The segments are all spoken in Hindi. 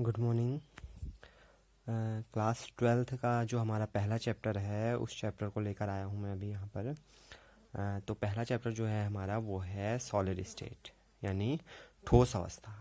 Good morning. क्लास ट्वेल्थ का जो हमारा पहला चैप्टर है उस चैप्टर को लेकर आया हूँ मैं अभी यहाँ पर। तो पहला चैप्टर जो है हमारा वो है सॉलिड स्टेट यानी ठोस अवस्था।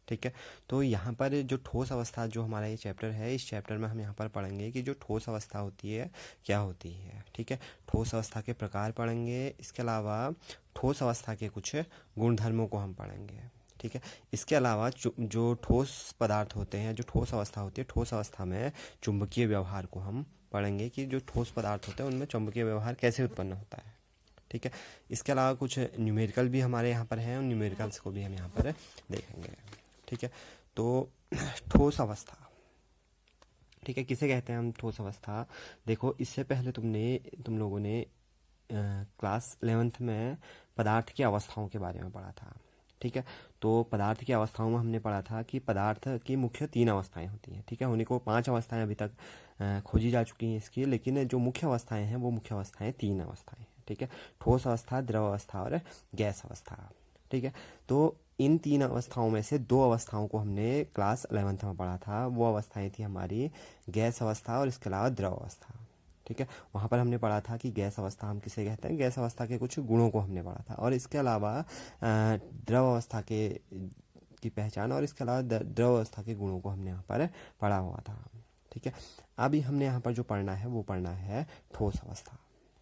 ठीक है। तो यहाँ पर जो ठोस अवस्था जो हमारा ये चैप्टर है, इस चैप्टर में हम यहाँ पर पढ़ेंगे कि जो ठोस अवस्था होती है क्या होती है। ठीक है। ठोस अवस्था के प्रकार पढ़ेंगे, इसके अलावा ठोस अवस्था के कुछ गुणधर्मों को हम पढ़ेंगे। ठीक है। इसके अलावा जो ठोस पदार्थ होते हैं, जो ठोस अवस्था होती है, ठोस अवस्था में चुंबकीय व्यवहार को हम पढ़ेंगे कि जो ठोस पदार्थ होते हैं उनमें चुंबकीय व्यवहार कैसे उत्पन्न होता है। ठीक है। इसके अलावा कुछ न्यूमेरिकल भी हमारे यहाँ पर हैं, उन न्यूमेरिकल्स को भी हम यहाँ पर देखेंगे। ठीक है। तो ठोस अवस्था, ठीक है, किसे कहते हैं हम ठोस अवस्था। देखो, इससे पहले तुम लोगों ने क्लास 11th में पदार्थ की अवस्थाओं के बारे में पढ़ा था। ठीक है। तो पदार्थ की अवस्थाओं में हमने पढ़ा था कि पदार्थ की मुख्य 3 अवस्थाएं होती हैं। ठीक है। उन्हीं को 5 अवस्थाएं अभी तक खोजी जा चुकी हैं इसकी, लेकिन जो मुख्य अवस्थाएं हैं वो मुख्य अवस्थाएं 3 अवस्थाएं हैं। ठीक है। ठोस अवस्था, द्रव अवस्था और गैस अवस्था। ठीक है। तो इन 3 अवस्थाओं में से 2 अवस्थाओं को हमने क्लास 11th में पढ़ा था। वो अवस्थाएं थी हमारी गैस अवस्था और इसके अलावा द्रव अवस्था। ठीक है। वहाँ पर हमने पढ़ा था कि गैस अवस्था हम किसे कहते हैं, गैस अवस्था के कुछ गुणों को हमने पढ़ा था, और इसके अलावा द्रव अवस्था के की पहचान और इसके अलावा द्रव अवस्था के गुणों को हमने यहाँ पर पढ़ा हुआ था। ठीक है। अभी हमने यहाँ पर जो पढ़ना है वो पढ़ना है ठोस अवस्था।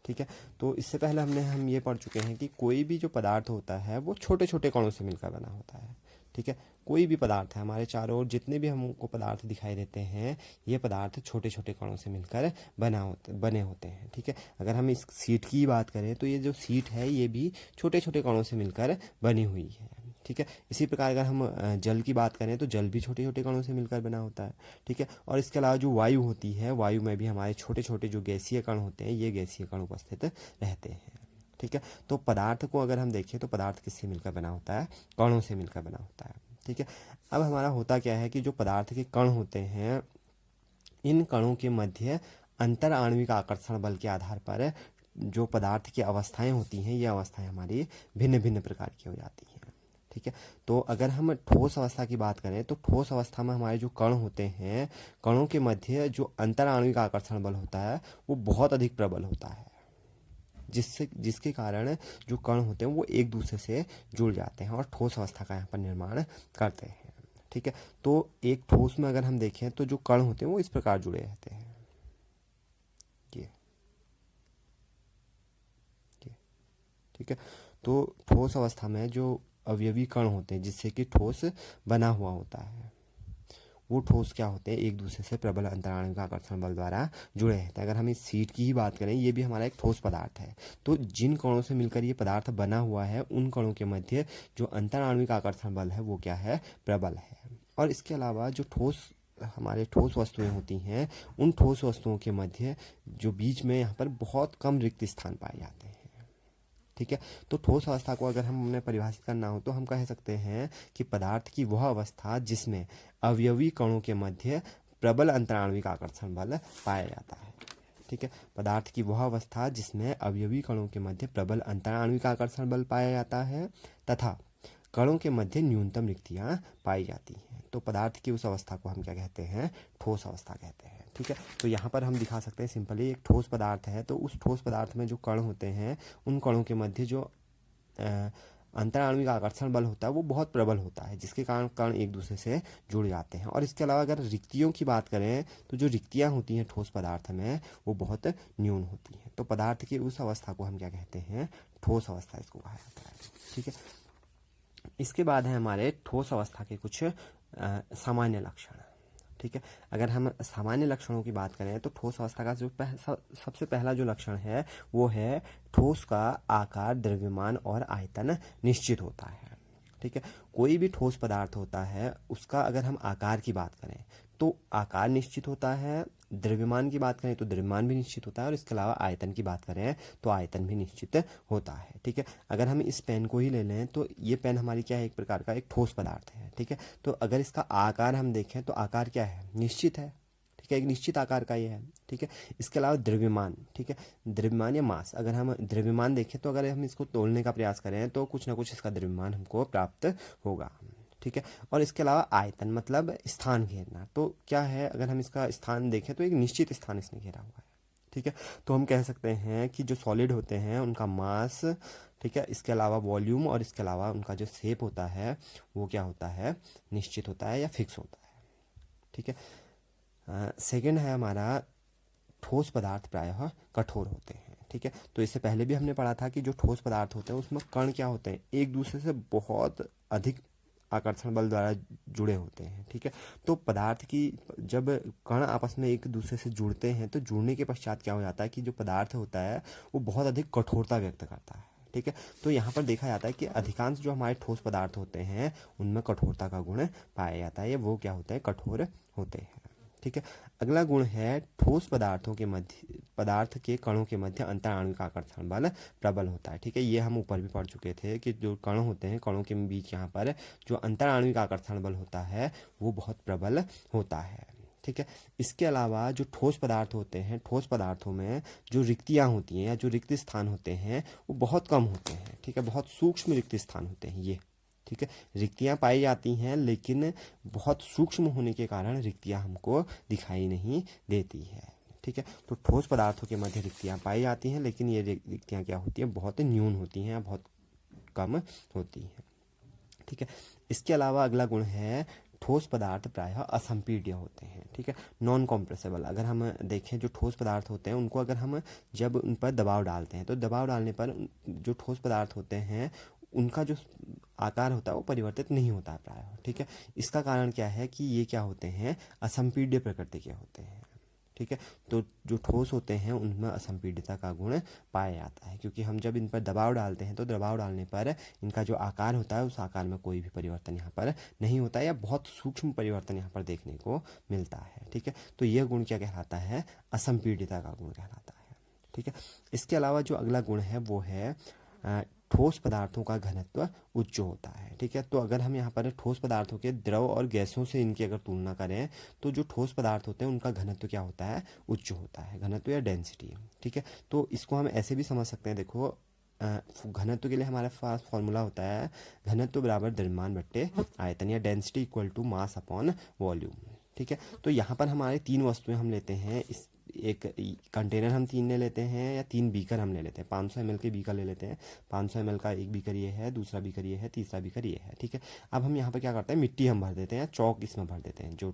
ठीक है। तो इससे पहले हम ये पढ़ चुके हैं कि कोई भी जो पदार्थ होता है वो छोटे छोटे कणों से मिलकर बना होता है। ठीक है। कोई भी पदार्थ है, हमारे चारों ओर जितने भी हमको पदार्थ दिखाई देते हैं, ये पदार्थ छोटे छोटे कणों से मिलकर बने होते हैं। ठीक है। अगर हम इस सीट की बात करें तो ये जो सीट है ये भी छोटे छोटे कणों से मिलकर बनी हुई है। ठीक है। इसी प्रकार अगर हम जल की बात करें तो जल भी छोटे छोटे कणों से मिलकर बना होता है। ठीक है। और इसके अलावा जो वायु होती है, वायु में भी हमारे छोटे छोटे जो गैसीय कण होते हैं, ये गैसीय कण उपस्थित रहते हैं। ठीक है। तो पदार्थ को अगर हम देखें तो पदार्थ किससे मिलकर बना होता है, कणों से मिलकर बना होता है। ठीक है। अब हमारा होता क्या है कि जो पदार्थ के कण होते हैं, इन कणों के मध्य अंतर आणविक आकर्षण बल के आधार पर जो पदार्थ की अवस्थाएं होती हैं, ये अवस्थाएं हमारी भिन्न भिन्न प्रकार की हो जाती हैं। ठीक है। तो अगर हम ठोस अवस्था की बात करें तो ठोस अवस्था में हमारे जो कण होते हैं, कणों के मध्य जो अंतर आणविक आकर्षण बल होता है वो बहुत अधिक प्रबल होता है, जिसके कारण जो कण होते हैं वो एक दूसरे से जुड़ जाते हैं और ठोस अवस्था का यहाँ पर निर्माण करते हैं। ठीक है। तो एक ठोस में अगर हम देखें तो जो कण होते हैं वो इस प्रकार जुड़े रहते हैं, ये ये ठीक है। तो ठोस अवस्था में जो अवयवी कण होते हैं जिससे कि ठोस बना हुआ होता है, वो ठोस क्या होते हैं, एक दूसरे से प्रबल अंतराणु का आकर्षण बल द्वारा जुड़े रहते हैं। अगर हम इस सीट की ही बात करें, ये भी हमारा एक ठोस पदार्थ है। तो जिन कणों से मिलकर ये पदार्थ बना हुआ है, उन कणों के मध्य जो अंतराणविक आकर्षण बल है वो क्या है, प्रबल है। और इसके अलावा जो हमारे ठोस वस्तुएं होती हैं, उन ठोस वस्तुओं के मध्य जो बीच में यहाँ पर बहुत कम रिक्त स्थान पाए जाते हैं। ठीक है। तो ठोस अवस्था को अगर हमने परिभाषित करना हो तो हम कह सकते हैं कि पदार्थ की वह अवस्था जिसमें अवयवी कणों के मध्य प्रबल अंतराणविक आकर्षण बल पाया जाता है। ठीक है। पदार्थ की वह अवस्था जिसमें अवयवी कणों के मध्य प्रबल अंतराणविक आकर्षण बल पाया जाता है तथा कणों के मध्य न्यूनतम रिक्तियां पाई जाती हैं। तो पदार्थ की उस अवस्था को हम क्या कहते हैं, ठोस अवस्था कहते हैं। ठीक है। तो यहाँ पर हम दिखा सकते हैं सिंपली, एक ठोस पदार्थ है तो उस ठोस पदार्थ में जो कण होते हैं, उन कणों के मध्य जो अंतराणविक आकर्षण बल होता है वो बहुत प्रबल होता है, जिसके कारण कण एक दूसरे से जुड़ जाते हैं। और इसके अलावा अगर रिक्तियों की बात करें तो जो रिक्तियां होती हैं ठोस पदार्थ में वो बहुत न्यून होती हैं। तो पदार्थ की उस अवस्था को हम क्या कहते हैं, ठोस अवस्था इसको कहा जाता है। ठीक है। इसके बाद है हमारे ठोस अवस्था के कुछ सामान्य लक्षण। ठीक है। अगर हम सामान्य लक्षणों की बात करें तो ठोस अवस्था का जो सबसे पहला जो लक्षण है वो है ठोस का आकार, द्रव्यमान और आयतन निश्चित होता है। ठीक है। कोई भी ठोस पदार्थ होता है उसका अगर हम आकार की बात करें तो आकार निश्चित होता है, द्रव्यमान की बात करें तो द्रव्यमान भी निश्चित होता है, और इसके अलावा आयतन की बात करें तो आयतन भी निश्चित होता है। ठीक है। अगर हम इस पेन को ही ले लें तो ये पेन हमारी क्या है, एक प्रकार का एक ठोस पदार्थ है। ठीक है। तो अगर इसका आकार हम देखें तो आकार क्या है, निश्चित है। ठीक है। एक निश्चित आकार का ये है। ठीक है। इसके अलावा द्रव्यमान, ठीक है, द्रव्यमान या मास, अगर हम द्रव्यमान देखें तो अगर हम इसको तोलने का प्रयास करें तो कुछ ना कुछ इसका द्रव्यमान हमको प्राप्त होगा। ठीक है। और इसके अलावा आयतन मतलब स्थान घेरना, तो क्या है, अगर हम इसका स्थान देखें तो एक निश्चित स्थान इसने घेरा हुआ है। ठीक है, तो हम कह सकते हैं कि जो सॉलिड होते हैं उनका मास, ठीक है, इसके अलावा वॉल्यूम और इसके अलावा उनका जो शेप होता है वो क्या होता है, निश्चित होता है या फिक्स होता है। ठीक है। सेकंड है हमारा, ठोस पदार्थ प्रायः कठोर होते हैं। ठीक है, तो इससे पहले भी हमने पढ़ा था कि जो ठोस पदार्थ होते हैं उसमें कण क्या होते हैं, एक दूसरे से बहुत अधिक आकर्षण बल द्वारा जुड़े होते हैं। ठीक है, तो पदार्थ की जब कण आपस में एक दूसरे से जुड़ते हैं तो जुड़ने के पश्चात क्या हो जाता है कि जो पदार्थ होता है वो बहुत अधिक कठोरता व्यक्त करता है। ठीक है, तो यहाँ पर देखा जाता है कि अधिकांश जो हमारे ठोस पदार्थ होते हैं उनमें कठोरता का गुण पाया जाता है, या वो क्या होता है, कठोर होते हैं। ठीक है, अगला गुण है ठोस पदार्थों के मध्य, पदार्थ के कणों के मध्य अंतराणविक आकर्षण बल प्रबल होता है। ठीक है, ये हम ऊपर भी पढ़ चुके थे कि जो कण होते हैं, कणों के बीच यहाँ पर जो अंतराणविक आकर्षण बल होता है वो बहुत प्रबल होता है। ठीक है, इसके अलावा जो ठोस पदार्थ होते हैं, ठोस पदार्थों में जो रिक्तियाँ होती हैं या जो रिक्त स्थान होते हैं वो बहुत कम होते हैं। ठीक है, बहुत सूक्ष्म रिक्त स्थान होते हैं ये। ठीक है, रिक्तियाँ पाई जाती हैं लेकिन बहुत सूक्ष्म होने के कारण रिक्तियाँ हमको दिखाई नहीं देती है। ठीक है, तो ठोस पदार्थों के मध्य रिक्तियाँ पाई जाती हैं लेकिन ये रिक्तियाँ क्या होती हैं, बहुत न्यून होती हैं, बहुत कम होती हैं। ठीक है, इसके अलावा अगला गुण है, ठोस पदार्थ प्रायः असंपीड्य होते हैं। ठीक है, नॉन कॉम्प्रेसेबल। अगर हम देखें जो ठोस पदार्थ होते हैं उनको अगर हम जब उन पर दबाव डालते हैं तो दबाव डालने पर जो ठोस पदार्थ होते हैं उनका जो आकार होता है वो परिवर्तित नहीं होता है प्रायः। ठीक है, इसका कारण क्या है कि ये क्या होते हैं, असंपीड्य प्रकृति के होते हैं। ठीक है, तो जो ठोस होते हैं उनमें असंपीड्यता का गुण पाया जाता है, क्योंकि हम जब इन पर दबाव डालते हैं तो दबाव डालने पर इनका जो आकार होता है उस आकार में कोई भी परिवर्तन यहाँ पर नहीं होता है, या बहुत सूक्ष्म परिवर्तन यहाँ पर देखने को मिलता है। ठीक है, तो यह गुण क्या कहलाता है, असंपीड्यता का गुण कहलाता है। ठीक है, इसके अलावा जो अगला गुण है वो है ठोस पदार्थों का घनत्व उच्च होता है। ठीक है, तो अगर हम यहाँ पर ठोस पदार्थों के द्रव और गैसों से इनकी अगर तुलना करें तो जो ठोस पदार्थ होते हैं उनका घनत्व क्या होता है, उच्च होता है, घनत्व या डेंसिटी। ठीक है, तो इसको हम ऐसे भी समझ सकते हैं, देखो घनत्व के लिए हमारे पास फॉर्मूला होता है, घनत्व बराबर द्रव्यमान बट्टे आयतन, या density equal to mass upon volume. ठीक है, तो यहाँ पर हमारे तीन वस्तुएं हम लेते हैं, इस एक कंटेनर हम तीन ले लेते हैं या तीन बीकर हम ले लेते हैं, 500 ml के बीकर ले लेते हैं। 500 ml का एक बीकर ये है, दूसरा बीकर ये है, तीसरा बीकर ये है। ठीक है, अब हम यहाँ पर क्या करते हैं, मिट्टी हम भर देते हैं, चौक इसमें भर देते हैं। जो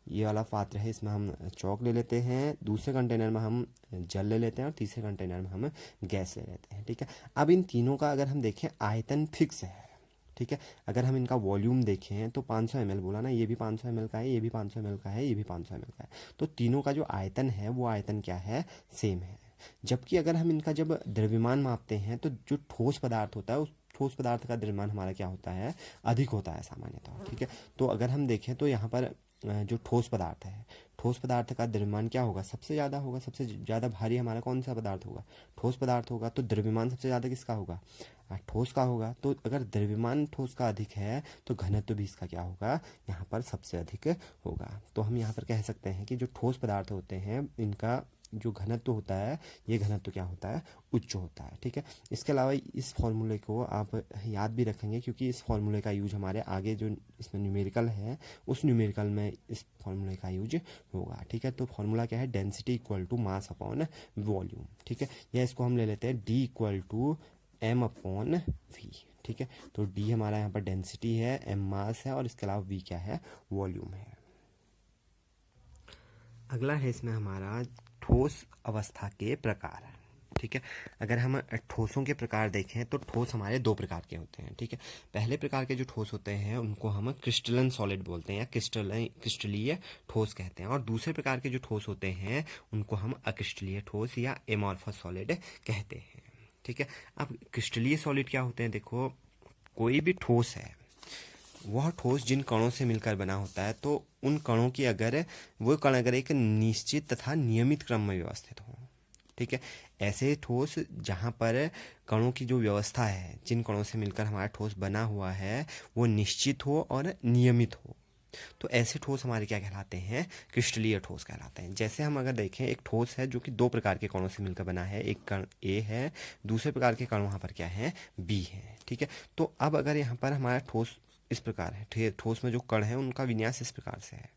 ये वाला पात्र है इसमें हम चौक ले लेते हैं, दूसरे कंटेनर में हम जल ले लेते हैं और तीसरे कंटेनर में हम गैस ले लेते हैं। ठीक है, अब इन तीनों का अगर हम देखें आयतन फिक्स है। ठीक है, अगर हम इनका वॉल्यूम देखें तो 500 ml बोला ना, ये भी 500 ml का है, ये भी 500 ml का है, ये भी 500 ml का है, तो तीनों का जो आयतन है वो आयतन क्या है, सेम है। जबकि अगर हम इनका जब द्रव्यमान मापते हैं तो जो ठोस पदार्थ होता है उस ठोस पदार्थ का द्रव्यमान हमारा क्या होता है, अधिक होता है सामान्यतः। ठीक है, तो अगर हम देखें तो यहाँ पर जो ठोस पदार्थ है, ठोस पदार्थ का द्रव्यमान क्या होगा, सबसे ज़्यादा होगा, सबसे ज़्यादा भारी हमारा कौन सा पदार्थ होगा, ठोस पदार्थ होगा, तो द्रव्यमान सबसे ज़्यादा किसका होगा, ठोस का होगा। तो अगर द्रव्यमान ठोस का अधिक है तो घनत्व भी इसका क्या होगा, यहाँ पर सबसे अधिक होगा। तो हम यहाँ पर कह सकते हैं कि जो ठोस पदार्थ होते हैं इनका जो घनत्व होता है, ये घनत्व क्या होता है, उच्च होता है। ठीक है, इसके अलावा इस फॉर्मूले को आप याद भी रखेंगे, क्योंकि इस फॉर्मूले का यूज हमारे आगे जो इसमें न्यूमेरिकल है उस न्यूमेरिकल में इस फॉर्मूले का यूज होगा। ठीक है, तो फॉर्मूला क्या है, density equal to mass upon volume. ठीक है, या इसको हम ले लेते हैं D equal to M upon V. ठीक है, तो डी हमारा यहाँ पर डेंसिटी है, एम मास है और इसके अलावा वी क्या है, वॉल्यूम है। अगला है इसमें हमारा ठोस अवस्था के प्रकार। ठीक है, अगर हम ठोसों के प्रकार देखें तो ठोस हमारे दो प्रकार के होते हैं। ठीक है, पहले प्रकार के जो ठोस होते हैं उनको हम क्रिस्टलन सॉलिड बोलते हैं या क्रिस्टलीय ठोस कहते हैं, और दूसरे प्रकार के जो ठोस होते हैं उनको हम अक्रिस्टलीय ठोस या एमॉर्फस सॉलिड कहते हैं। ठीक है, अब क्रिस्टलीय सॉलिड क्या होते हैं, देखो कोई भी ठोस है वह ठोस जिन कणों से मिलकर बना होता है, तो उन कणों की अगर वो कण अगर एक निश्चित तथा नियमित क्रम में व्यवस्थित हो। ठीक है, ऐसे ठोस जहाँ पर कणों की जो व्यवस्था है, जिन कणों से मिलकर हमारा ठोस बना हुआ है वो निश्चित हो और नियमित हो, तो ऐसे ठोस हमारे क्या कहलाते हैं, क्रिस्टलीय ठोस कहलाते हैं। जैसे हम अगर देखें एक ठोस है जो कि दो प्रकार के कणों से मिलकर बना है, एक कण ए है, दूसरे प्रकार के कण वहाँ पर क्या है, बी है। ठीक है, तो अब अगर यहाँ पर हमारा ठोस इस प्रकार है, ठोस में जो कण है उनका विन्यास इस प्रकार से है।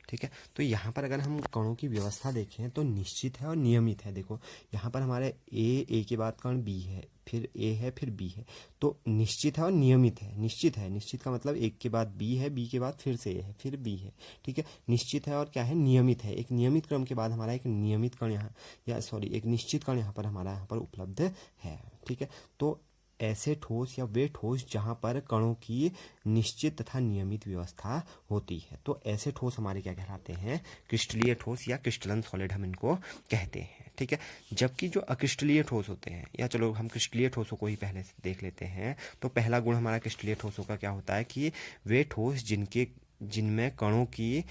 ठीक है, तो यहाँ पर अगर हम कणों की व्यवस्था देखें तो निश्चित है और नियमित है। देखो यहाँ पर हमारे ए के बाद कण बी है, फिर ए है, फिर बी है, तो निश्चित है और नियमित है। निश्चित का मतलब एक के बाद बी है, बी के बाद फिर से ए है, फिर बी है। ठीक है, निश्चित है और क्या है, नियमित है। एक नियमित क्रम के बाद हमारा एक नियमित कण यहाँ, या सॉरी एक निश्चित कण यहाँ पर हमारा यहाँ पर उपलब्ध है। ठीक है, तो ऐसे ठोस या वे ठोस जहाँ पर कणों की निश्चित तथा नियमित व्यवस्था होती है, तो ऐसे ठोस हमारे क्या कहलाते हैं, क्रिस्टलीय ठोस या क्रिस्टलन सॉलिड हम इनको कहते हैं। ठीक है, जबकि जो अक्रिस्टलीय ठोस होते हैं, या चलो हम क्रिस्टलीय ठोसों को ही पहले से देख लेते हैं। तो पहला गुण हमारा क्रिस्टलीय ठोसों का क्या होता है कि वे ठोस जिनमें कणों की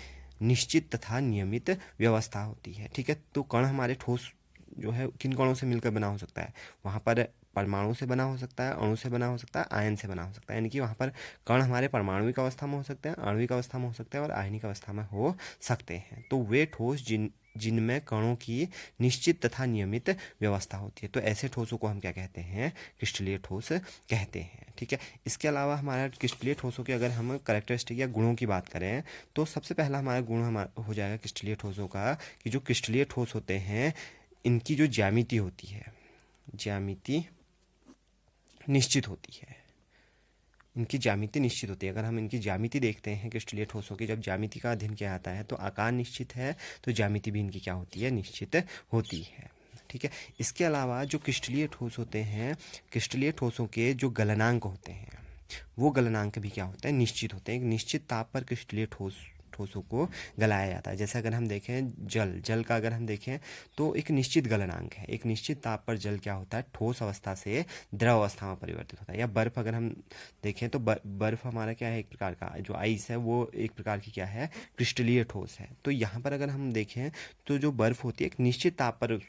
निश्चित तथा नियमित व्यवस्था होती है। ठीक है, तो कण हमारे ठोस जो है किन कणों से मिलकर बना हो सकता है, वहाँ पर परमाणु से बना हो सकता है, अणु से बना हो सकता है, आयन से बना हो सकता है। यानी कि वहाँ पर कण हमारे परमाणुविक अवस्था में हो सकते हैं, आणविक अवस्था में हो सकते हैं और आयनिक अवस्था में हो सकते हैं। तो वे ठोस जिनमें कणों की निश्चित तथा नियमित व्यवस्था होती है, तो ऐसे ठोसों को हम क्या कहते हैं, क्रिस्टलीय ठोस कहते हैं। ठीक है, इसके अलावा हमारा क्रिस्टलीय ठोसों के अगर हम कैरेक्टरिस्टिक या गुणों की बात करें, तो सबसे पहला हमारा गुण हमारा हो जाएगा क्रिस्टलीय ठोसों का कि जो क्रिस्टलीय ठोस होते हैं इनकी जो ज्यामिति होती है, ज्यामिति निश्चित होती है। इनकी ज्यामिति निश्चित होती है। अगर हम इनकी ज्यामिति देखते हैं क्रिस्टलीय ठोसों की, जब ज्यामिति का अध्ययन किया जाता है तो आकार निश्चित है, तो ज्यामिति भी इनकी क्या होती है, निश्चित होती है। ठीक है, इसके अलावा जो क्रिस्टलीय ठोस होते हैं, क्रिस्टलीय ठोसों के जो गलनांक होते हैं वो गलनांक भी क्या होते हैं, निश्चित होते हैं। एक निश्चित ताप पर क्रिस्टलीय ठोसों को गलाया जाता है। जैसे अगर हम देखें जल का अगर हम देखें तो एक निश्चित गलनांक है, एक निश्चित ताप पर जल क्या होता है, ठोस अवस्था से द्रव अवस्था में परिवर्तित होता है। या बर्फ अगर हम देखें तो बर्फ हमारा क्या है, एक प्रकार का जो आइस है वो एक प्रकार की क्या है, क्रिस्टलीय ठोस है। तो यहाँ पर अगर हम देखें तो जो बर्फ होती है एक निश्चित ताप पर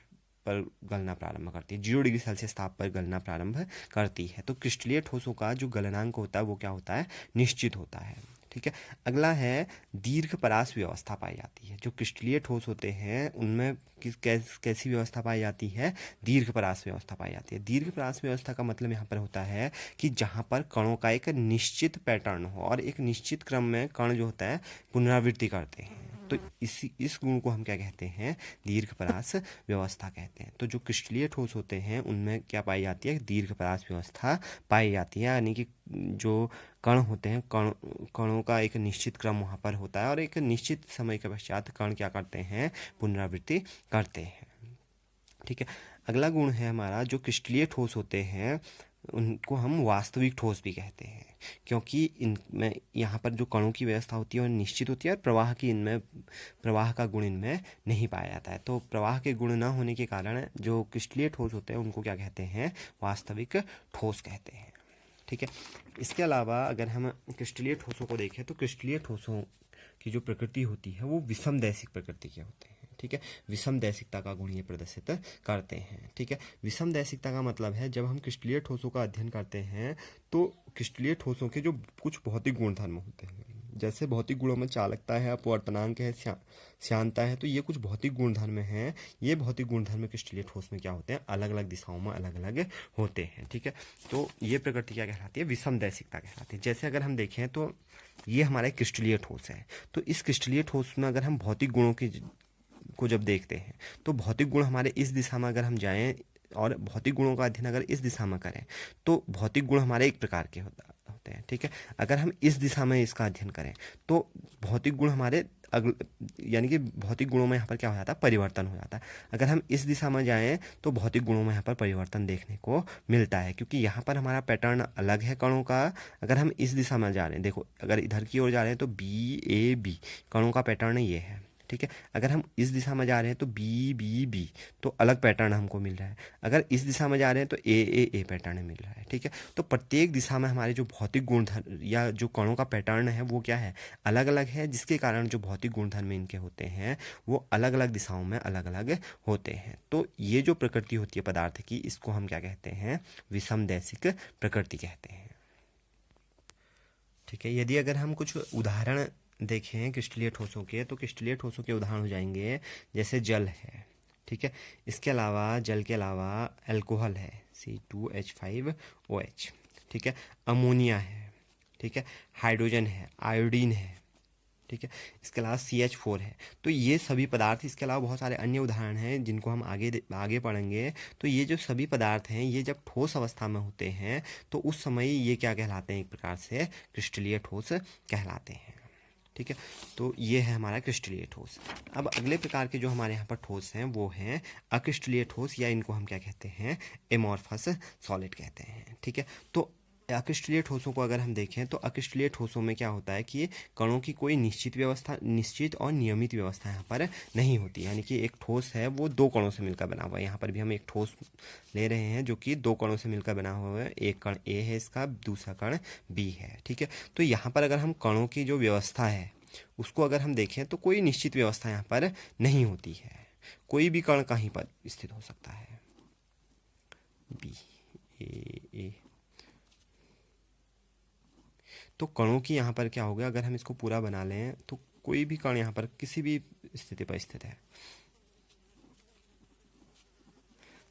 गलना प्रारंभ करती है, 0 डिग्री सेल्सियस ताप पर गलना प्रारंभ करती है। तो क्रिस्टलीय ठोसों का जो गलनांक होता है वो क्या होता है, निश्चित होता है। ठीक है, अगला है दीर्घ परास व्यवस्था पाई जाती है। जो क्रिस्टलीय ठोस होते हैं उनमें कैसी व्यवस्था पाई जाती है, दीर्घ परास व्यवस्था पाई जाती है। दीर्घ परास व्यवस्था का मतलब यहाँ पर होता है कि जहाँ पर कणों का एक निश्चित पैटर्न हो और एक निश्चित क्रम में कण जो होता है पुनरावृत्ति करते हैं, तो इस गुण को हम क्या कहते हैं, दीर्घ परास व्यवस्था कहते हैं। तो जो क्रिस्टलीय ठोस होते हैं उनमें क्या पाई जाती है, दीर्घ परास व्यवस्था पाई जाती है। यानी कि जो कण होते हैं, कणों का एक निश्चित क्रम वहाँ पर होता है और एक निश्चित समय के पश्चात कण क्या करते हैं, पुनरावृत्ति करते हैं। ठीक है, अगला गुण है हमारा जो क्रिस्टलीय ठोस होते हैं उनको हम वास्तविक ठोस भी कहते हैं, क्योंकि इनमें यहाँ पर जो कणों की व्यवस्था होती है वो निश्चित होती है और प्रवाह का गुण इनमें नहीं पाया जाता है। तो प्रवाह के गुण न होने के कारण जो क्रिस्टलीय ठोस होते हैं उनको क्या कहते हैं, वास्तविक ठोस कहते हैं। ठीक है, इसके अलावा अगर हम क्रिस्टलीय ठोसों को देखें तो क्रिस्टलीय ठोसों की जो प्रकृति होती है वो विषम दैसिक प्रकृति के होते हैं। ठीक है, विषम दैसिकता का गुण ये प्रदर्शित करते हैं। ठीक है, विषम दैसिकता का मतलब है जब हम क्रिस्टलीय ठोसों का अध्ययन करते हैं तो क्रिस्टलीय ठोसों के जो कुछ भौतिक गुणधर्म होते हैं, जैसे भौतिक गुणों में चालकता है, अपवर्तनांक है, श्यानता है, तो ये कुछ भौतिक गुणधर्म हैं। ये भौतिक गुणधर्म क्रिस्टलीय ठोस में क्या होते हैं, अलग अलग दिशाओं में अलग अलग होते हैं। ठीक है, तो ये प्रकृति क्या कहलाती है, विषम दैसिकता कहलाती है। जैसे अगर हम देखें तो ये हमारा क्रिस्टलीय ठोस है, तो इस क्रिस्टलीय ठोस में अगर हम भौतिक गुणों को जब देखते हैं तो भौतिक गुण हमारे इस दिशा में अगर हम जाएं और भौतिक गुणों का अध्ययन अगर इस दिशा में करें तो भौतिक गुण हमारे एक प्रकार के होते हैं। ठीक है, अगर हम इस दिशा में इसका अध्ययन करें तो भौतिक गुण हमारे यानी कि भौतिक गुणों में यहाँ पर क्या हो जाता है, परिवर्तन हो जाता है। अगर हम इस दिशा में जाएं तो भौतिक गुणों में यहाँ पर परिवर्तन देखने को मिलता है, क्योंकि यहाँ पर हमारा पैटर्न अलग है कणों का। अगर हम इस दिशा में जा रहे हैं, देखो अगर इधर की ओर जा रहे हैं तो BAB कणों का पैटर्न ये है। ठीक है, अगर हम इस दिशा में जा रहे हैं तो BBB, तो अलग पैटर्न हमको मिल रहा है। अगर इस दिशा में जा रहे हैं तो AAA पैटर्न मिल रहा है। ठीक है, तो प्रत्येक दिशा में हमारे जो भौतिक गुणधर्म या जो कणों का पैटर्न है वो क्या है, अलग अलग है, जिसके कारण जो भौतिक गुणधर्म इनके होते हैं वो अलग अलग दिशाओं में अलग अलग होते हैं। तो ये जो प्रकृति होती है पदार्थ की, इसको हम क्या कहते हैं, विषम दैसिक प्रकृति कहते हैं। ठीक है। यदि अगर हम कुछ उदाहरण देखें क्रिस्टलीय ठोसों के, तो क्रिस्टलीय ठोसों के उदाहरण हो जाएंगे जैसे जल है, ठीक है। इसके अलावा जल के अलावा अल्कोहल है, C2H5OH, ठीक है। अमोनिया है, ठीक है। हाइड्रोजन है, आयोडीन है, ठीक है। इसके अलावा CH4 है। तो ये सभी पदार्थ, इसके अलावा बहुत सारे अन्य उदाहरण हैं जिनको हम आगे पढ़ेंगे। तो ये जो सभी पदार्थ हैं, ये जब ठोस अवस्था में होते हैं तो उस समय ये क्या कहलाते हैं, एक प्रकार से क्रिस्टलीय ठोस कहलाते हैं, ठीक है। तो ये है हमारा क्रिस्टलीय ठोस। अब अगले प्रकार के जो हमारे यहाँ पर ठोस हैं वो हैं अक्रिस्टलीय ठोस, या इनको हम क्या कहते हैं, एमॉर्फस सॉलिड कहते हैं, ठीक है। तो अक्रिस्टलीय ठोसों को अगर हम देखें तो अक्रिस्टलीय ठोसों में क्या होता है कि कणों की कोई निश्चित और नियमित व्यवस्था यहाँ पर नहीं होती। यानी कि एक ठोस है वो दो कणों से मिलकर बना हुआ है। यहाँ पर भी हम एक ठोस ले रहे हैं जो कि दो कणों से मिलकर बना हुआ है। एक कण A है इसका, दूसरा कण B है, ठीक है। तो यहाँ पर अगर हम कणों की जो व्यवस्था है उसको अगर हम देखें तो कोई निश्चित व्यवस्था यहाँ पर नहीं होती है। कोई भी कण कहीं पर स्थित हो सकता है, B A। तो कणों की यहाँ पर क्या हो गया, अगर हम इसको पूरा बना लें तो कोई भी कण यहाँ पर किसी भी स्थिति पर स्थित है।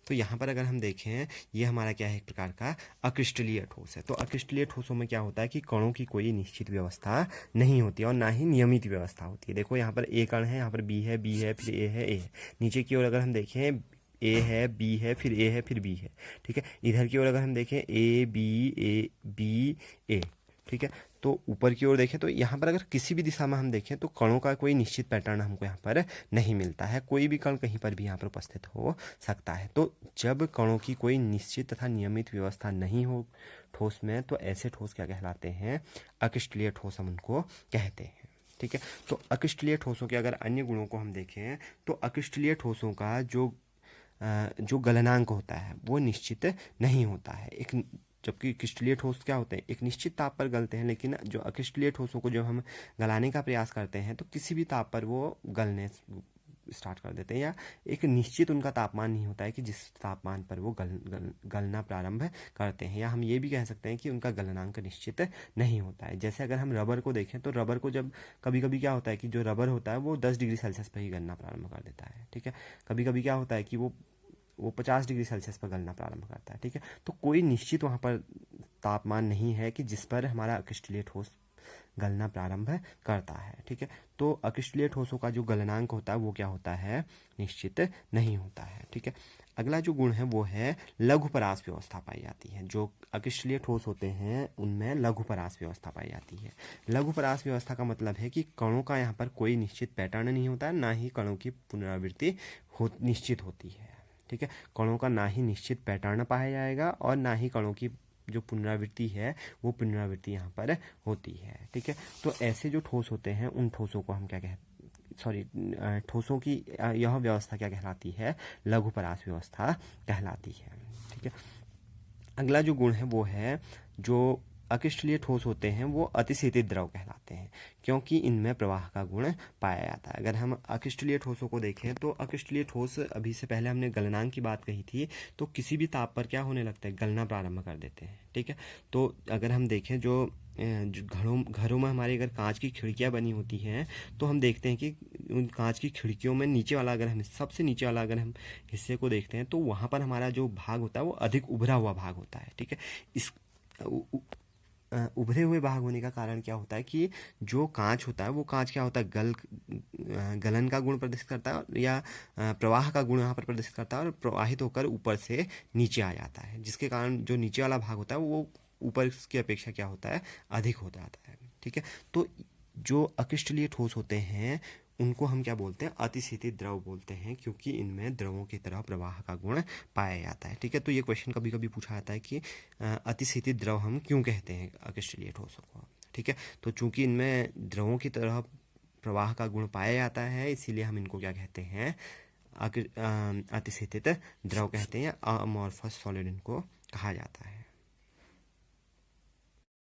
तो यहाँ पर अगर हम देखें, ये हमारा क्या है, एक प्रकार का अक्रिस्टलीय ठोस है। तो अक्रिस्टलीय ठोसों में क्या होता है कि कणों की कोई निश्चित व्यवस्था नहीं होती और ना ही नियमित व्यवस्था होती है। देखो यहाँ पर A कण है, यहाँ पर B है, B है, फिर A है, A है। नीचे की ओर अगर हम देखें, A है, B है, फिर A है, फिर B है, ठीक है। इधर की ओर अगर हम देखें A B A, ठीक है। तो ऊपर की ओर देखें तो यहाँ पर अगर किसी भी दिशा में हम देखें तो कणों का कोई निश्चित पैटर्न हमको यहाँ पर नहीं मिलता है। कोई भी कण कहीं पर भी यहाँ पर उपस्थित हो सकता है। तो जब कणों की कोई निश्चित तथा नियमित व्यवस्था नहीं हो ठोस में, तो ऐसे ठोस क्या कहलाते हैं, अक्रिस्टलीय ठोस हम उनको कहते हैं, ठीक है। तो अक्रिस्टलीय ठोसों के अगर अन्य गुणों को हम देखें तो अक्रिस्टलीय ठोसों का जो गलनांक होता है वो निश्चित नहीं होता है। जबकि क्रिस्टलीय ठोस क्या होते हैं, एक निश्चित ताप पर गलते हैं, लेकिन जो अक्रिस्टलीय ठोसों को जब हम गलाने का प्रयास करते हैं तो किसी भी ताप पर वो गलने स्टार्ट कर देते हैं, या एक निश्चित उनका तापमान नहीं होता है कि जिस तापमान पर वो गलना प्रारंभ करते हैं, या हम ये भी कह सकते हैं कि उनका गलनांक निश्चित नहीं होता है। जैसे अगर हम रबर को देखें तो रबर को जब कभी कभी क्या होता है कि जो रबर होता है वो 10 डिग्री सेल्सियस पर ही गलना प्रारंभ कर देता है, ठीक है। कभी कभी क्या होता है कि वो 50 डिग्री सेल्सियस पर गलना प्रारंभ करता है, ठीक है। तो कोई निश्चित वहाँ पर तापमान नहीं है कि जिस पर हमारा अक्रिस्टलीय ठोस गलना प्रारंभ करता है, ठीक है। तो अक्रिस्टलीय ठोसों का जो गलनांक होता है वो क्या होता है, निश्चित नहीं होता है, ठीक है। अगला जो गुण है वो है लघु परास व्यवस्था पाई जाती है। जो अक्रिस्टलीय ठोस होते हैं उनमें लघु परास व्यवस्था पाई जाती है। लघु परास व्यवस्था का मतलब है कि कणों का यहाँ पर कोई निश्चित पैटर्न नहीं होता है, ना ही कणों की पुनरावृत्ति निश्चित होती है, ठीक है। कणों का ना ही निश्चित पैटर्न पाया जाएगा और ना ही कणों की जो पुनरावृत्ति है वो पुनरावृत्ति यहाँ पर होती है, ठीक है। तो ऐसे जो ठोस होते हैं उन ठोसों को हम क्या कहते, ठोसों की यह व्यवस्था क्या कहलाती है, लघु परास व्यवस्था कहलाती है, ठीक है। अगला जो गुण है वो है, जो अक्रिस्टलीय ठोस होते हैं वो अतिशीतित द्रव कहलाते हैं, क्योंकि इनमें प्रवाह का गुण पाया जाता है। अगर हम अक्रिस्टलीय ठोसों को देखें तो अक्रिस्टलीय ठोस, अभी से पहले हमने गलनांक की बात कही थी, तो किसी भी ताप पर क्या होने लगता है, गलना प्रारंभ कर देते हैं, ठीक है। तो अगर हम देखें जो घरों में हमारे अगर कांच की खिड़कियां बनी होती हैं तो हम देखते हैं कि उन कांच की खिड़कियों में नीचे वाला, अगर हम सबसे नीचे वाला अगर हम हिस्से को देखते हैं तो वहाँ पर हमारा जो भाग होता है वो अधिक उभरा हुआ भाग होता है, ठीक है। इस उभरे हुए भाग होने का कारण क्या होता है कि जो कांच होता है वो कांच क्या होता है, गलन का गुण प्रदर्शित करता है, या प्रवाह का गुण यहाँ पर प्रदर्शित करता है, और प्रवाहित होकर ऊपर से नीचे आ जाता है, जिसके कारण जो नीचे वाला भाग होता है वो ऊपर की अपेक्षा क्या होता है, अधिक हो जाता है, ठीक है। तो जो अक्रिस्टलीय ठोस होते हैं उनको हम क्या बोलते हैं, अतिशीतित द्रव बोलते हैं, क्योंकि इनमें द्रवों की तरह प्रवाह का गुण पाया जाता है, ठीक है। तो ये क्वेश्चन कभी कभी पूछा जाता है कि अतिशीतित द्रव हम क्यों कहते हैं अक्रिस्टलीय ठोसों को, ठीक है। तो चूंकि इनमें द्रवों की तरह प्रवाह का गुण पाया जाता है, इसीलिए हम इनको क्या कहते हैं, अतिशीतित द्रव कहते हैं, अमॉर्फस सॉलिड इनको कहा जाता है।